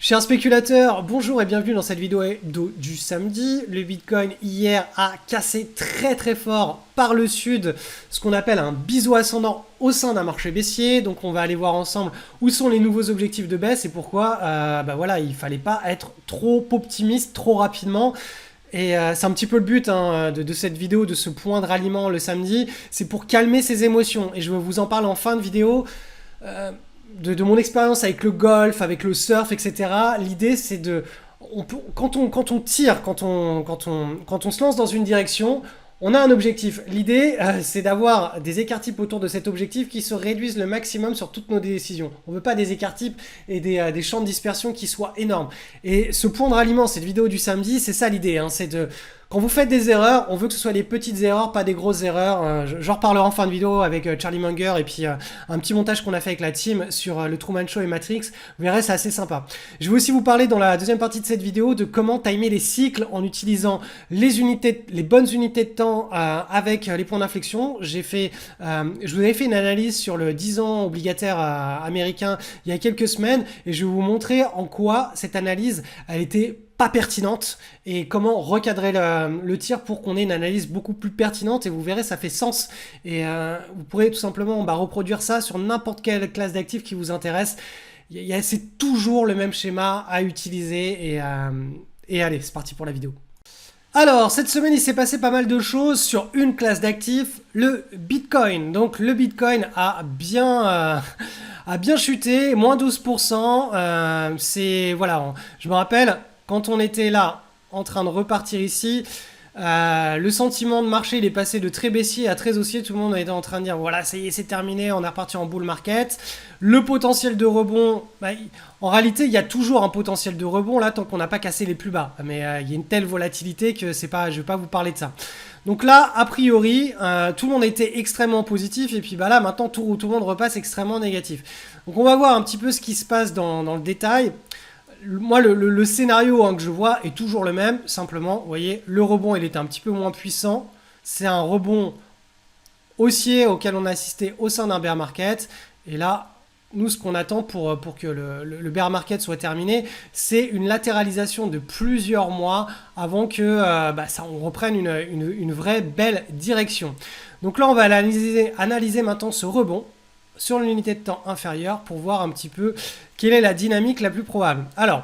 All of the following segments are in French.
Chers spéculateurs, bonjour et bienvenue dans cette vidéo du samedi. Le Bitcoin hier a cassé très fort par le sud, ce qu'on appelle un biseau ascendant au sein d'un marché baissier. Donc on va aller voir ensemble où sont les nouveaux objectifs de baisse et pourquoi voilà, il fallait pas être trop optimiste trop rapidement. Et c'est un petit peu le but de cette vidéo, de ce point de ralliement le samedi, c'est pour calmer ses émotions. Et je vous en parle en fin de vidéo. De mon expérience avec le golf, avec le surf, etc. L'idée c'est quand on tire, quand on se lance dans une direction, on a un objectif. L'idée c'est d'avoir des écarts types autour de cet objectif qui se réduisent le maximum sur toutes nos décisions. On ne veut pas des écarts types et des champs de dispersion qui soient énormes. Et ce point de ralliement, cette vidéo du samedi, c'est ça l'idée, c'est de... Quand vous faites des erreurs, on veut que ce soit des petites erreurs, pas des grosses erreurs. J'en reparlerai en fin de vidéo avec Charlie Munger et puis un petit montage qu'on a fait avec la team sur le Truman Show et Matrix. Vous verrez, c'est assez sympa. Je vais aussi vous parler dans la deuxième partie de cette vidéo de comment timer les cycles en utilisant les bonnes unités de temps avec les points d'inflexion. Je vous avais fait une analyse sur le 10 ans obligataire américain il y a quelques semaines et je vais vous montrer en quoi cette analyse a été pas pertinente et comment recadrer le tir pour qu'on ait une analyse beaucoup plus pertinente et vous verrez ça fait sens et vous pourrez tout simplement reproduire ça sur n'importe quelle classe d'actifs qui vous intéresse. C'est toujours le même schéma à utiliser et allez, c'est parti pour la vidéo. Alors, cette semaine, il s'est passé pas mal de choses sur une classe d'actifs, le Bitcoin. Donc, le Bitcoin a bien chuté, moins 12%. Voilà, je me rappelle, quand on était là, en train de repartir ici, le sentiment de marché, il est passé de très baissier à très haussier. Tout le monde était en train de dire, voilà, ça y est, c'est terminé, on est reparti en bull market. Le potentiel de rebond, en réalité, il y a toujours un potentiel de rebond, là, tant qu'on n'a pas cassé les plus bas. Mais il y a une telle volatilité que je ne vais pas vous parler de ça. Donc là, a priori, tout le monde était extrêmement positif. Et puis là, maintenant, tout le monde repasse extrêmement négatif. Donc on va voir un petit peu ce qui se passe dans le détail. Moi, le scénario que je vois est toujours le même. Simplement, vous voyez, le rebond, il était un petit peu moins puissant. C'est un rebond haussier auquel on a assisté au sein d'un bear market. Et là, nous, ce qu'on attend pour que le bear market soit terminé, c'est une latéralisation de plusieurs mois avant que on reprenne une vraie belle direction. Donc là, on va analyser maintenant ce rebond sur l'unité de temps inférieure pour voir un petit peu quelle est la dynamique la plus probable. Alors,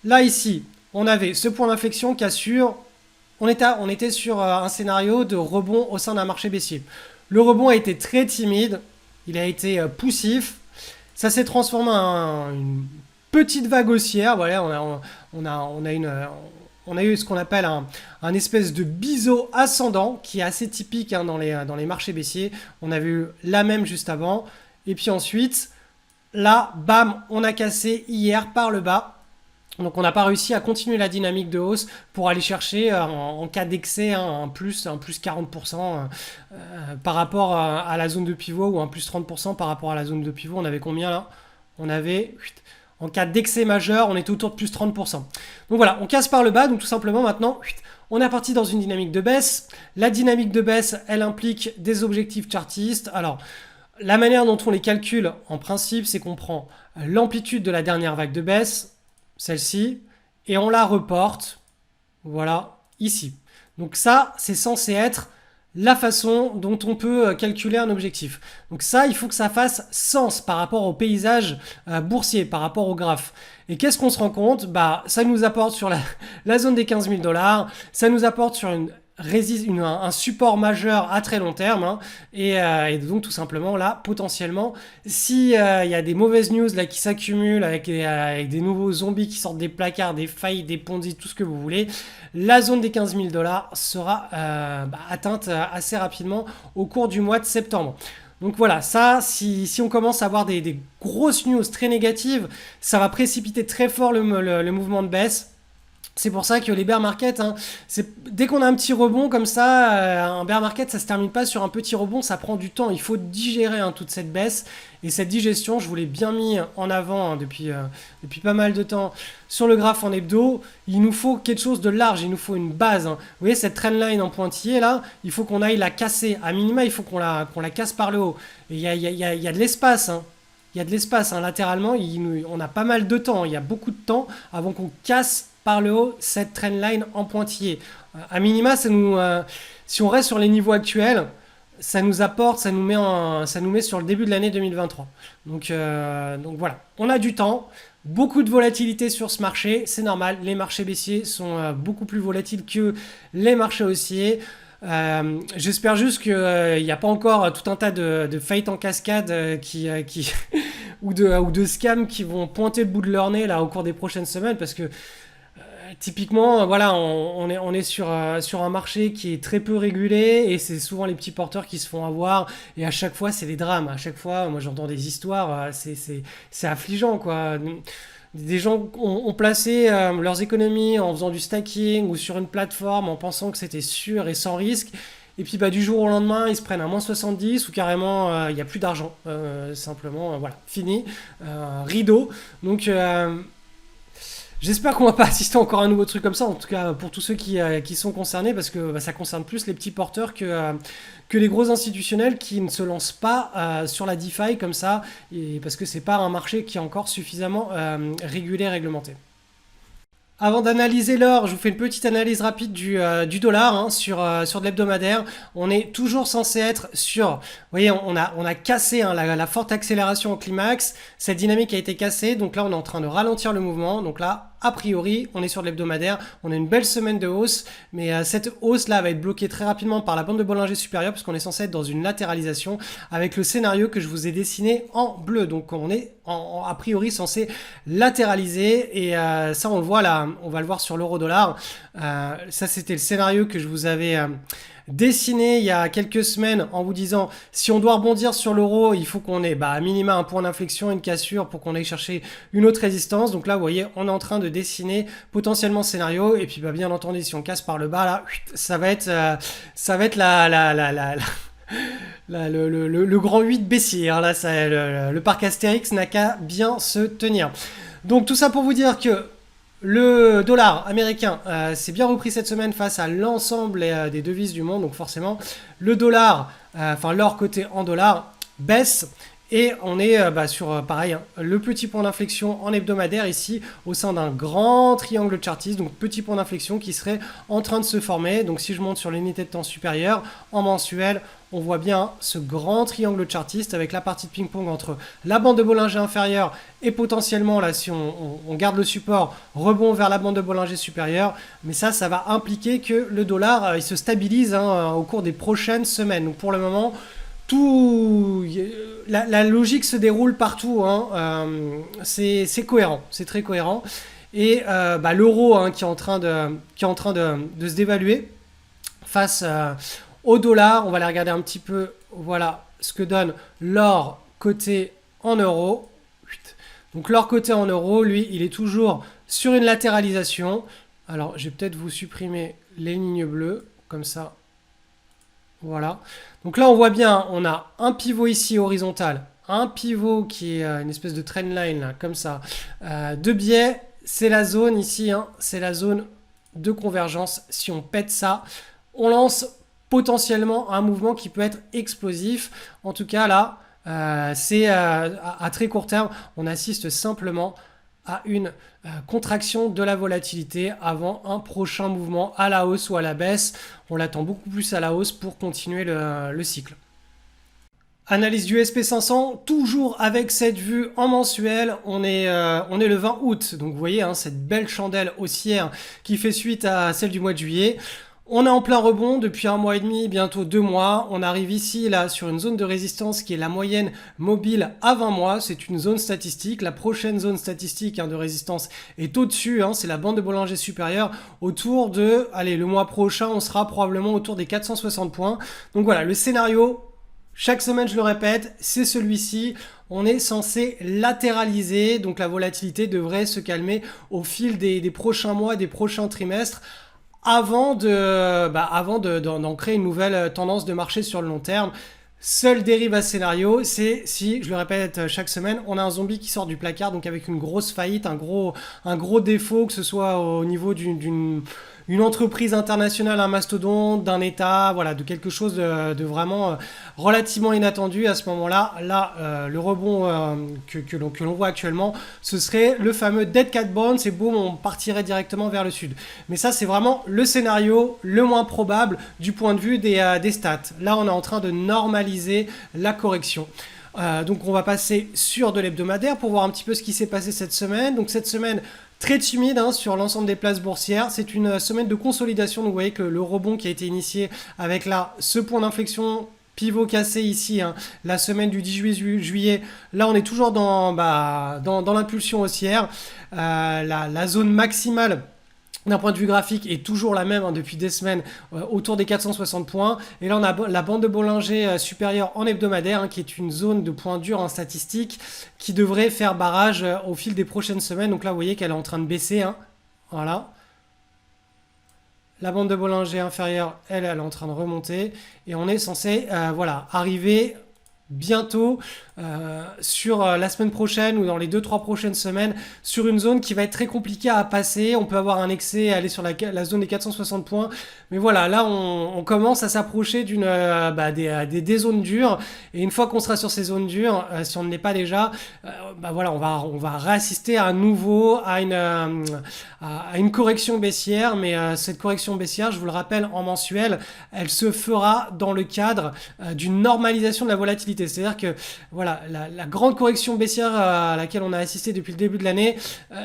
là ici, on avait ce point d'inflexion qui assure, on était sur un scénario de rebond au sein d'un marché baissier. Le rebond a été très timide, il a été poussif, ça s'est transformé en une petite vague haussière, voilà, on a eu ce qu'on appelle un espèce de biseau ascendant qui est assez typique dans les marchés baissiers. On avait eu la même juste avant. Et puis ensuite, là, bam, on a cassé hier par le bas. Donc on n'a pas réussi à continuer la dynamique de hausse pour aller chercher en cas d'excès un plus 40% par rapport à la zone de pivot ou un plus 30% par rapport à la zone de pivot. On avait combien là? On avait... En cas d'excès majeur, on était autour de plus 30%. Donc voilà, on casse par le bas. Donc tout simplement maintenant, on est parti dans une dynamique de baisse. La dynamique de baisse, elle implique des objectifs chartistes. Alors, la manière dont on les calcule, en principe, c'est qu'on prend l'amplitude de la dernière vague de baisse, celle-ci, et on la reporte, voilà, ici. Donc ça, c'est censé être la façon dont on peut calculer un objectif. Donc ça, il faut que ça fasse sens par rapport au paysage boursier, par rapport au graphe. Et qu'est-ce qu'on se rend compte? Ça nous apporte sur la zone des 15 000 $, ça nous apporte sur un support majeur à très long terme et donc tout simplement là potentiellement si y a des mauvaises news là qui s'accumulent avec des nouveaux zombies qui sortent des placards, des failles, des ponzi, tout ce que vous voulez, la zone des 15 000 $ sera atteinte assez rapidement au cours du mois de septembre. Donc voilà, ça, si on commence à avoir des grosses news très négatives, ça va précipiter très fort le mouvement de baisse. C'est pour ça que les bear markets, dès qu'on a un petit rebond comme ça, un bear market, ça se termine pas sur un petit rebond, ça prend du temps. Il faut digérer toute cette baisse. Et cette digestion, je vous l'ai bien mis en avant depuis pas mal de temps sur le graphe en hebdo. Il nous faut quelque chose de large, il nous faut une base. Vous voyez cette trendline en pointillé là, il faut qu'on aille la casser. À minima, il faut qu'on la casse par le haut. Et il y a de l'espace. il y a de l'espace, hein. Latéralement, on a pas mal de temps. Il y a beaucoup de temps avant qu'on casse par le haut cette trendline en pointillé. À minima, si on reste sur les niveaux actuels, ça nous apporte, ça nous met sur le début de l'année 2023. Donc voilà, on a du temps. Beaucoup de volatilité sur ce marché, c'est normal. Les marchés baissiers sont beaucoup plus volatiles que les marchés haussiers. J'espère juste qu'il n'y a pas encore tout un tas de faillites en cascade ou de scams qui vont pointer le bout de leur nez là, au cours des prochaines semaines, parce que typiquement, voilà, on est sur un marché qui est très peu régulé et c'est souvent les petits porteurs qui se font avoir. Et à chaque fois, c'est des drames. À chaque fois, moi j'entends des histoires, c'est affligeant, quoi. Des gens ont placé leurs économies en faisant du stacking ou sur une plateforme en pensant que c'était sûr et sans risque. Et puis du jour au lendemain, ils se prennent un moins 70 ou carrément il n'y a plus d'argent. Simplement, voilà, fini. Rideau. Donc j'espère qu'on va pas assister encore à un nouveau truc comme ça, en tout cas pour tous ceux qui sont concernés, parce que ça concerne plus les petits porteurs que les gros institutionnels qui ne se lancent pas sur la DeFi comme ça, parce que c'est pas un marché qui est encore suffisamment régulé, réglementé. Avant d'analyser l'or, je vous fais une petite analyse rapide du dollar, hein, sur de l'hebdomadaire. On est toujours censé être sur... Vous voyez, on a cassé, hein, la forte accélération au climax. Cette dynamique a été cassée. Donc là, on est en train de ralentir le mouvement. Donc là, a priori, on est sur de l'hebdomadaire. On a une belle semaine de hausse. Mais cette hausse-là va être bloquée très rapidement par la bande de Bollinger supérieure, puisqu'on est censé être dans une latéralisation avec le scénario que je vous ai dessiné en bleu. Donc on est a priori censé latéraliser. Et ça, on le voit là. On va le voir sur l'euro-dollar. Ça, c'était le scénario que je vous avais dessiné il y a quelques semaines en vous disant si on doit rebondir sur l'euro, il faut qu'on ait à minima un point d'inflexion, une cassure pour qu'on aille chercher une autre résistance. Donc là, vous voyez, on est en train de dessiner potentiellement ce scénario. Et puis, bien entendu, si on casse par le bas, là, ça va être le grand 8 baissier. Hein. Là, le parc Astérix n'a qu'à bien se tenir. Donc tout ça pour vous dire que le dollar américain s'est bien repris cette semaine face à l'ensemble des devises du monde. Donc forcément, le dollar, l'or coté en dollars, baisse. Et on est sur, pareil, hein, le petit point d'inflexion en hebdomadaire ici, au sein d'un grand triangle chartiste. Donc petit point d'inflexion qui serait en train de se former. Donc si je monte sur l'unité de temps supérieure, en mensuel, on voit bien ce grand triangle chartiste avec la partie de ping-pong entre la bande de Bollinger inférieure et potentiellement, là, si on garde le support, rebond vers la bande de Bollinger supérieure. Mais ça va impliquer que le dollar, il se stabilise, hein, au cours des prochaines semaines. Donc pour le moment, la logique se déroule partout, hein. C'est cohérent, c'est très cohérent. Et l'euro, hein, qui est en train de se dévaluer face au dollar. On va aller regarder un petit peu, voilà, ce que donne l'or coté en euros. Donc l'or coté en euros, lui, il est toujours sur une latéralisation. Alors, je vais peut-être vous supprimer les lignes bleues, comme ça. Voilà. Donc là, on voit bien, on a un pivot ici horizontal, un pivot qui est une espèce de trendline, là, comme ça. De biais, c'est la zone ici, hein, c'est la zone de convergence. Si on pète ça, on lance potentiellement un mouvement qui peut être explosif. En tout cas, là, c'est à très court terme, on assiste simplement à une contraction de la volatilité avant un prochain mouvement à la hausse ou à la baisse. On l'attend beaucoup plus à la hausse pour continuer le cycle. Analyse du SP500, toujours avec cette vue en mensuel. On est le 20 août, donc vous voyez, hein, cette belle chandelle haussière qui fait suite à celle du mois de juillet. On est en plein rebond depuis 1 mois et demi, bientôt 2 mois. On arrive ici, là, sur une zone de résistance qui est la moyenne mobile à 20 mois. C'est une zone statistique. La prochaine zone statistique, hein, de résistance est au-dessus, hein, c'est la bande de Bollinger supérieure. Autour de, allez, le mois prochain, on sera probablement autour des 460 points. Donc voilà, le scénario, chaque semaine, je le répète, c'est celui-ci. On est censé latéraliser, donc la volatilité devrait se calmer au fil des prochains mois, des prochains trimestres, avant d'en créer une nouvelle tendance de marché sur le long terme. Seule dérive à ce scénario, c'est si, je le répète chaque semaine, on a un zombie qui sort du placard, donc avec une grosse faillite, un gros défaut, que ce soit au niveau d'une une entreprise internationale, un mastodonte, d'un État, voilà, de quelque chose de vraiment relativement inattendu à ce moment-là. Là, le rebond que l'on voit actuellement, ce serait le fameux Dead Cat Bounce et boum, on partirait directement vers le sud. Mais ça, c'est vraiment le scénario le moins probable du point de vue des stats. Là, on est en train de normaliser la correction. Donc on va passer sur de l'hebdomadaire pour voir un petit peu ce qui s'est passé cette semaine. Donc cette semaine très timide sur l'ensemble des places boursières. C'est une semaine de consolidation. Donc vous voyez que le rebond qui a été initié avec là ce point d'inflexion pivot cassé ici, la semaine du 10 juillet, là on est toujours dans l'impulsion haussière. La zone maximale d'un point de vue graphique est toujours la même depuis des semaines, autour des 460 points. Et là, on a la bande de Bollinger supérieure en hebdomadaire, qui est une zone de point dur en statistique, qui devrait faire barrage au fil des prochaines semaines. Donc là, vous voyez qu'elle est en train de baisser. Voilà. La bande de Bollinger inférieure, elle est en train de remonter. Et on est censé arriver bientôt sur la semaine prochaine ou dans les 2-3 prochaines semaines sur une zone qui va être très compliquée à passer. On peut avoir un excès, aller sur la zone des 460 points, mais voilà, là on commence à s'approcher des zones dures, et une fois qu'on sera sur ces zones dures, si on ne l'est pas déjà, on va réassister à nouveau à une correction baissière, mais cette correction baissière, je vous le rappelle, en mensuel, elle se fera dans le cadre d'une normalisation de la volatilité. C'est-à-dire que voilà, la grande correction baissière à laquelle on a assisté depuis le début de l'année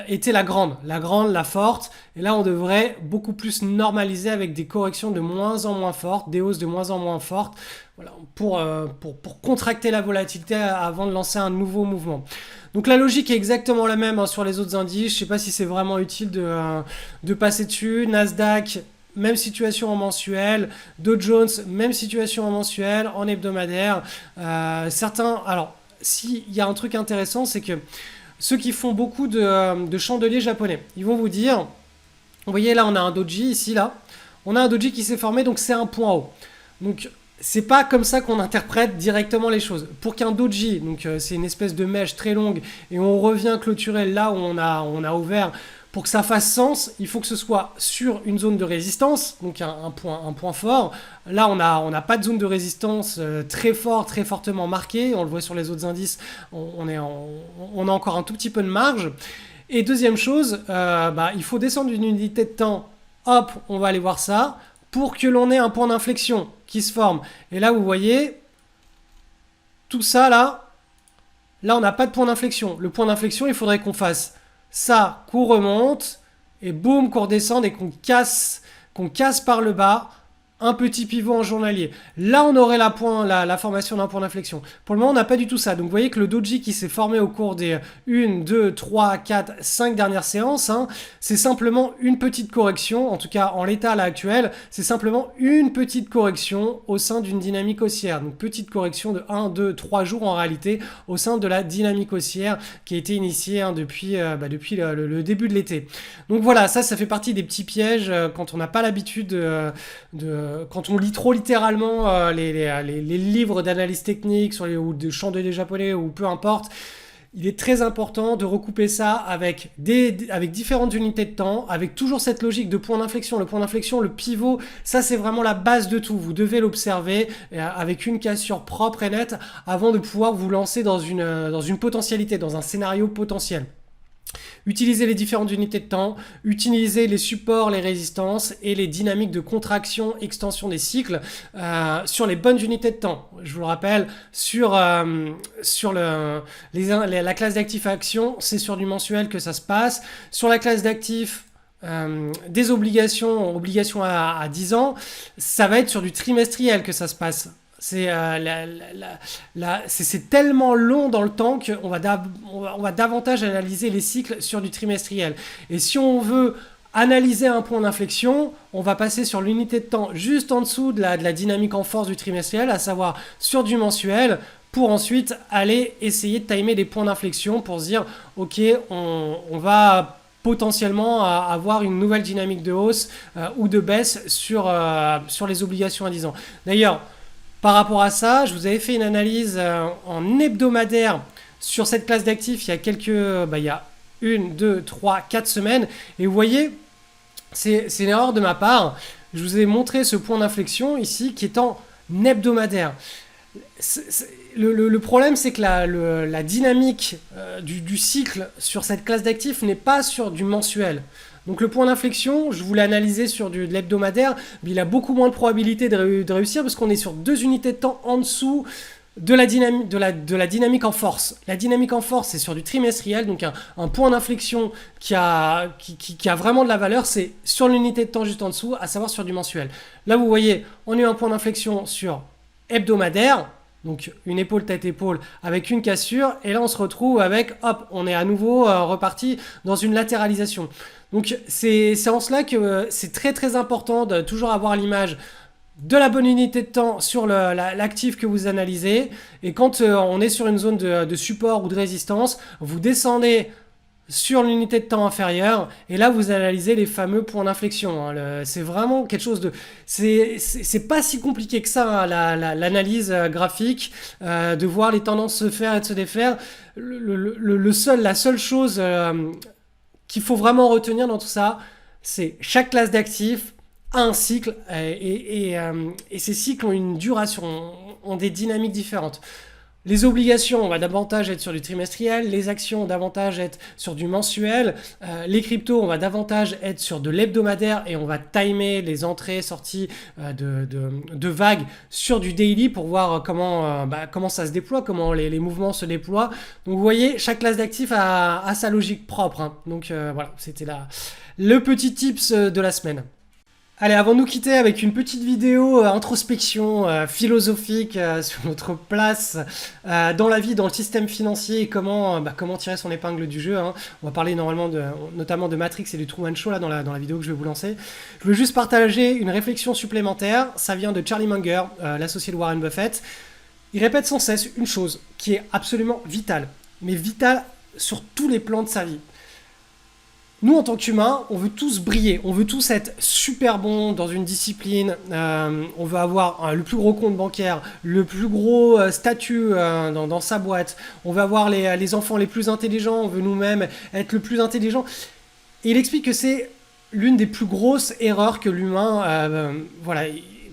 était la grande, la forte. Et là, on devrait beaucoup plus normaliser avec des corrections de moins en moins fortes, des hausses de moins en moins fortes, voilà, pour contracter la volatilité avant de lancer un nouveau mouvement. Donc la logique est exactement la même sur les autres indices. Je ne sais pas si c'est vraiment utile de passer dessus. Nasdaq, même situation en mensuel. Dow Jones, même situation en mensuel, en hebdomadaire. Alors, s'il y a un truc intéressant, c'est que ceux qui font beaucoup de chandeliers japonais, ils vont vous dire, vous voyez là, on a un doji ici, là. On a un doji qui s'est formé, donc c'est un point haut. Donc, c'est pas comme ça qu'on interprète directement les choses. Pour qu'un doji, donc c'est une espèce de mèche très longue, et on revient clôturer là où on a ouvert. Pour que ça fasse sens, il faut que ce soit sur une zone de résistance, donc un point fort. Là, on n'a pas de zone de résistance très fortement marquée. On le voit sur les autres indices, on a encore un tout petit peu de marge. Et deuxième chose, il faut descendre d'une unité de temps. Hop, on va aller voir ça, pour que l'on ait un point d'inflexion qui se forme. Et là, vous voyez, tout ça là on n'a pas de point d'inflexion. Le point d'inflexion, il faudrait qu'on fasse ça, qu'on remonte, et boum, qu'on redescende et qu'on casse par le bas un petit pivot en journalier. Là, on aurait la formation d'un point d'inflexion. Pour le moment, on n'a pas du tout ça. Donc, vous voyez que le doji qui s'est formé au cours des 1, 2, 3, 4, 5 dernières séances, c'est simplement une petite correction. En tout cas, en l'état là actuel, c'est simplement une petite correction au sein d'une dynamique haussière. Donc, petite correction de 1, 2, 3 jours en réalité au sein de la dynamique haussière qui a été initiée depuis le début de l'été. Donc, voilà, ça fait partie des petits pièges quand on n'a pas l'habitude quand on lit trop littéralement les livres d'analyse technique ou de chandeliers japonais ou peu importe. Il est très important de recouper ça avec différentes unités de temps, avec toujours cette logique de point d'inflexion. Le point d'inflexion, le pivot, ça c'est vraiment la base de tout. Vous devez l'observer avec une cassure propre et nette avant de pouvoir vous lancer dans une potentialité, dans un scénario potentiel. Utilisez les différentes unités de temps, utilisez les supports, les résistances et les dynamiques de contraction, extension des cycles sur les bonnes unités de temps. Je vous le rappelle, sur la classe d'actifs à action, c'est sur du mensuel que ça se passe. Sur la classe d'actifs, des obligations à 10 ans, ça va être sur du trimestriel que ça se passe. C'est tellement long dans le temps qu'on va davantage analyser les cycles sur du trimestriel. Et si on veut analyser un point d'inflexion, on va passer sur l'unité de temps juste en dessous de la dynamique en force du trimestriel, à savoir sur du mensuel, pour ensuite aller essayer de timer des points d'inflexion pour se dire ok, on va potentiellement avoir une nouvelle dynamique de hausse ou de baisse sur les obligations à 10 ans. D'ailleurs, par rapport à ça, je vous avais fait une analyse en hebdomadaire sur cette classe d'actifs il y a 1, 2, 3, 4 semaines. Et vous voyez, c'est une erreur de ma part. Je vous ai montré ce point d'inflexion ici qui est en hebdomadaire. Le problème, c'est que la dynamique du cycle sur cette classe d'actifs n'est pas sur du mensuel. Donc le point d'inflexion, je voulais analyser sur de l'hebdomadaire, mais il a beaucoup moins de probabilité de réussir parce qu'on est sur 2 unités de temps en dessous de la dynamique en force. La dynamique en force, c'est sur du trimestriel, donc un point d'inflexion qui a vraiment de la valeur, c'est sur l'unité de temps juste en dessous, à savoir sur du mensuel. Là, vous voyez, on a eu un point d'inflexion sur hebdomadaire, donc une épaule tête-épaule avec une cassure, et là on se retrouve avec, hop, on est à nouveau reparti dans une latéralisation. Donc c'est en cela que c'est très très important de toujours avoir l'image de la bonne unité de temps sur l'actif que vous analysez, et quand on est sur une zone de support ou de résistance, vous descendez sur l'unité de temps inférieure, et là vous analysez les fameux points d'inflexion. Hein. C'est vraiment quelque chose de... C'est pas si compliqué que ça, hein, l'analyse graphique, de voir les tendances se faire et de se défaire. La seule chose qu'il faut vraiment retenir dans tout ça, c'est chaque classe d'actifs a un cycle, et ces cycles ont une duration, ont des dynamiques différentes. Les obligations, on va davantage être sur du trimestriel. Les actions, on va davantage être sur du mensuel. Les cryptos, on va davantage être sur de l'hebdomadaire et on va timer les entrées, sorties de vagues sur du daily pour voir comment ça se déploie, comment les mouvements se déploient. Donc vous voyez, chaque classe d'actifs a sa logique propre. Hein. Donc voilà, c'était le petit tips de la semaine. Allez, avant de nous quitter avec une petite vidéo introspection philosophique sur notre place dans la vie, dans le système financier et comment tirer son épingle du jeu. Hein. On va parler notamment de Matrix et du Truman Show là, dans la vidéo que je vais vous lancer. Je veux juste partager une réflexion supplémentaire. Ça vient de Charlie Munger, l'associé de Warren Buffett. Il répète sans cesse une chose qui est absolument vitale, mais vitale sur tous les plans de sa vie. Nous, en tant qu'humains, on veut tous briller, on veut tous être super bons dans une discipline, on veut avoir le plus gros compte bancaire, le plus gros statut dans sa boîte, on veut avoir les enfants les plus intelligents, on veut nous-mêmes être le plus intelligent. Et il explique que c'est l'une des plus grosses erreurs que l'humain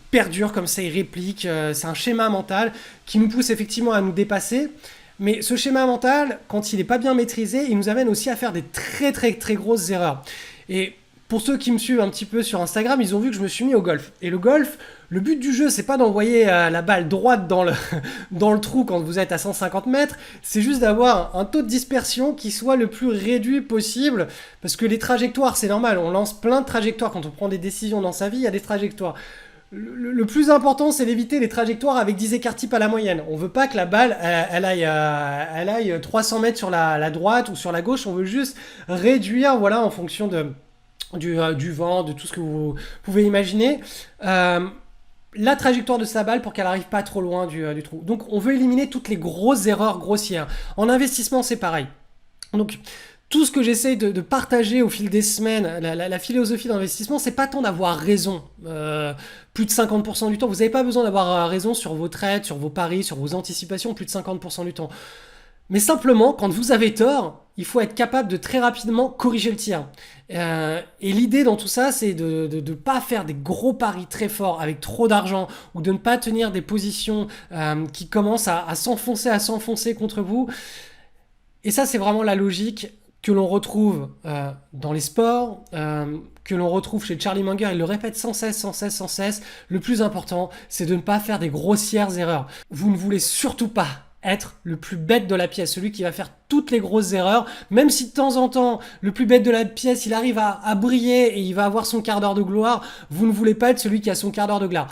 perdure comme ça, il réplique, c'est un schéma mental qui nous pousse effectivement à nous dépasser. Mais ce schéma mental, quand il n'est pas bien maîtrisé, il nous amène aussi à faire des très très très grosses erreurs. Et pour ceux qui me suivent un petit peu sur Instagram, ils ont vu que je me suis mis au golf. Et le golf, le but du jeu, c'est pas d'envoyer la balle droite dans le trou quand vous êtes à 150 mètres, c'est juste d'avoir un taux de dispersion qui soit le plus réduit possible. Parce que les trajectoires, c'est normal, on lance plein de trajectoires. Quand on prend des décisions dans sa vie, il y a des trajectoires. Le plus important, c'est d'éviter les trajectoires avec 10 écarts types à la moyenne. On veut pas que la balle, elle aille 300 mètres sur la droite ou sur la gauche. On veut juste réduire, voilà, en fonction du vent, de tout ce que vous pouvez imaginer, la trajectoire de sa balle pour qu'elle n'arrive pas trop loin du trou. Donc, on veut éliminer toutes les grosses erreurs grossières. En investissement, c'est pareil. Donc, tout ce que j'essaye de partager au fil des semaines, la philosophie d'investissement, c'est pas tant d'avoir raison. Plus de 50% du temps, vous n'avez pas besoin d'avoir raison sur vos trades, sur vos paris, sur vos anticipations, plus de 50% du temps. Mais simplement, quand vous avez tort, il faut être capable de très rapidement corriger le tir. Et l'idée dans tout ça, c'est de ne pas faire des gros paris très forts avec trop d'argent ou de ne pas tenir des positions qui commencent à s'enfoncer contre vous. Et ça, c'est vraiment la logique que l'on retrouve dans les sports, que l'on retrouve chez Charlie Munger. Il le répète sans cesse. Le plus important, c'est de ne pas faire des grossières erreurs. Vous ne voulez surtout pas être le plus bête de la pièce, celui qui va faire toutes les grosses erreurs, même si de temps en temps, le plus bête de la pièce, il arrive à briller et il va avoir son quart d'heure de gloire. Vous ne voulez pas être celui qui a son quart d'heure de gloire.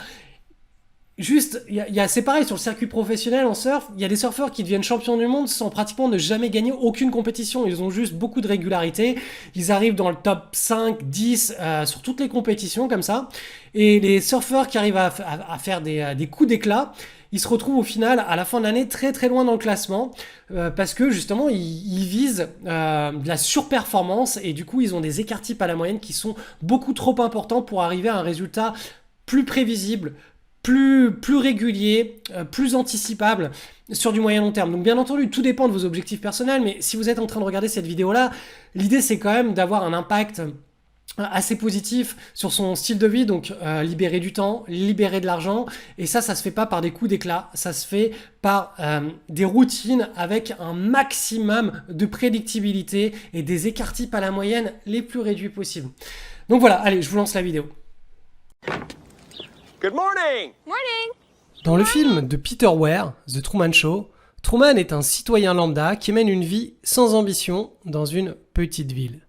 Juste, c'est pareil sur le circuit professionnel en surf, il y a des surfeurs qui deviennent champions du monde sans pratiquement ne jamais gagner aucune compétition. Ils ont juste beaucoup de régularité, ils arrivent dans le top 5, 10 sur toutes les compétitions comme ça. Et les surfeurs qui arrivent à faire des coups d'éclat, ils se retrouvent au final à la fin de l'année très très loin dans le classement parce que justement ils visent de la surperformance et du coup ils ont des écarts types à la moyenne qui sont beaucoup trop importants pour arriver à un résultat plus prévisible, plus régulier, plus anticipable sur du moyen long terme. Donc bien entendu, tout dépend de vos objectifs personnels, mais si vous êtes en train de regarder cette vidéo-là, l'idée c'est quand même d'avoir un impact assez positif sur son style de vie, donc libérer du temps, libérer de l'argent, et ça se fait pas par des coups d'éclat, ça se fait par des routines avec un maximum de prédictibilité et des écarts types à la moyenne les plus réduits possibles. Donc voilà, allez, je vous lance la vidéo. Good morning! Morning! Dans le film de Peter Weir, The Truman Show, Truman est un citoyen lambda qui mène une vie sans ambition dans une petite ville.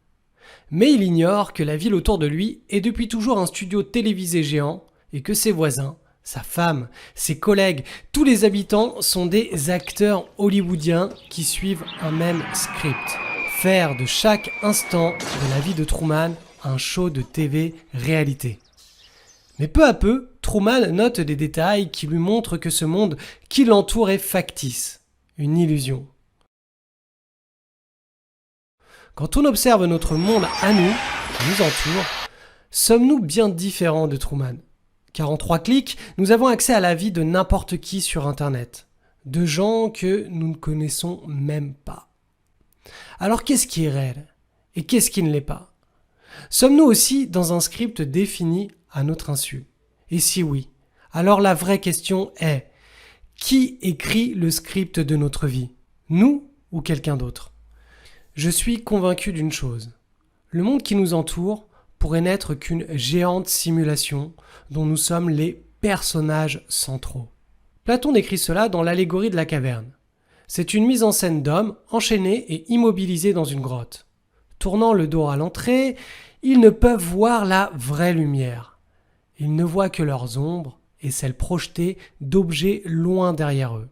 Mais il ignore que la ville autour de lui est depuis toujours un studio télévisé géant et que ses voisins, sa femme, ses collègues, tous les habitants sont des acteurs hollywoodiens qui suivent un même script. Faire de chaque instant de la vie de Truman un show de TV réalité. Mais peu à peu, Truman note des détails qui lui montrent que ce monde qui l'entoure est factice, une illusion. Quand on observe notre monde à nous, qui nous entoure, sommes-nous bien différents de Truman? Car en 3 clics, nous avons accès à la vie de n'importe qui sur Internet, de gens que nous ne connaissons même pas. Alors qu'est-ce qui est réel? Et qu'est-ce qui ne l'est pas? Sommes-nous aussi dans un script défini à notre insu? Et si oui, alors la vraie question est, qui écrit le script de notre vie? Nous ou quelqu'un d'autre? Je suis convaincu d'une chose. Le monde qui nous entoure pourrait n'être qu'une géante simulation dont nous sommes les personnages centraux. Platon décrit cela dans l'allégorie de la caverne. C'est une mise en scène d'hommes enchaînés et immobilisés dans une grotte. Tournant le dos à l'entrée, ils ne peuvent voir la vraie lumière. Ils ne voient que leurs ombres et celles projetées d'objets loin derrière eux.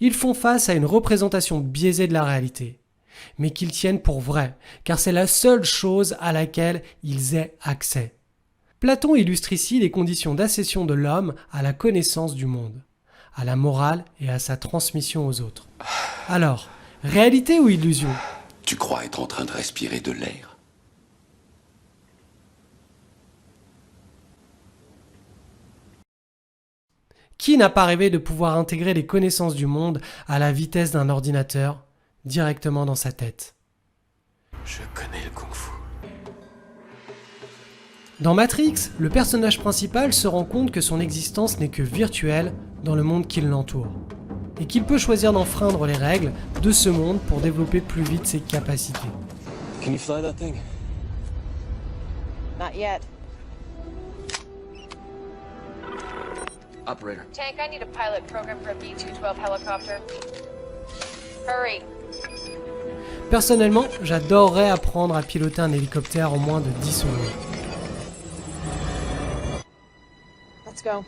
Ils font face à une représentation biaisée de la réalité, mais qu'ils tiennent pour vraie, car c'est la seule chose à laquelle ils aient accès. Platon illustre ici les conditions d'accession de l'homme à la connaissance du monde, à la morale et à sa transmission aux autres. Alors, réalité ou illusion? Tu crois être en train de respirer de l'air? Qui n'a pas rêvé de pouvoir intégrer les connaissances du monde à la vitesse d'un ordinateur, directement dans sa tête? Je connais le kung-fu. Dans Matrix, le personnage principal se rend compte que son existence n'est que virtuelle dans le monde qui l'entoure, et qu'il peut choisir d'enfreindre les règles de ce monde pour développer plus vite ses capacités. Can you fly that thing? Not yet. Operator. Tank, I need a pilot program for a B-212 helicopter. Hurry. Personnellement, j'adorerais apprendre à piloter un hélicoptère en moins de 10 secondes. Let's go.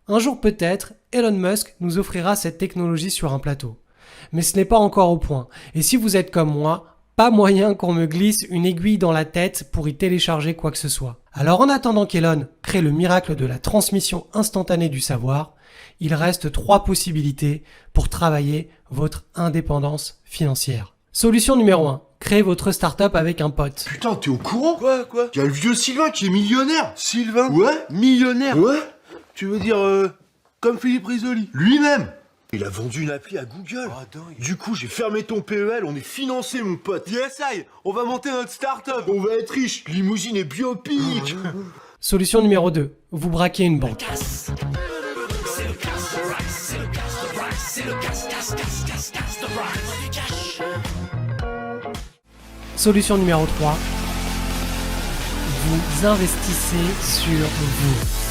Un jour peut-être, Elon Musk nous offrira cette technologie sur un plateau. Mais ce n'est pas encore au point. Et si vous êtes comme moi, pas moyen qu'on me glisse une aiguille dans la tête pour y télécharger quoi que ce soit. Alors en attendant qu'Elon crée le miracle de la transmission instantanée du savoir, il reste 3 possibilités pour travailler votre indépendance financière. Solution numéro 1. Créez votre start-up avec un pote. Putain, t'es au courant? Quoi? Y'a le vieux Sylvain qui est millionnaire. Sylvain? Ouais. Millionnaire? Ouais. Tu veux dire, comme Philippe Risoli? Lui-même. Il a vendu une appli à Google. Ah, dingue. Du coup, j'ai fermé ton PEL, on est financé, mon pote. Yes, I! On va monter notre start-up! On va être riche. Limousine et biopic. Solution numéro 2. Vous braquez une banque. Solution numéro 3. Vous investissez sur vous.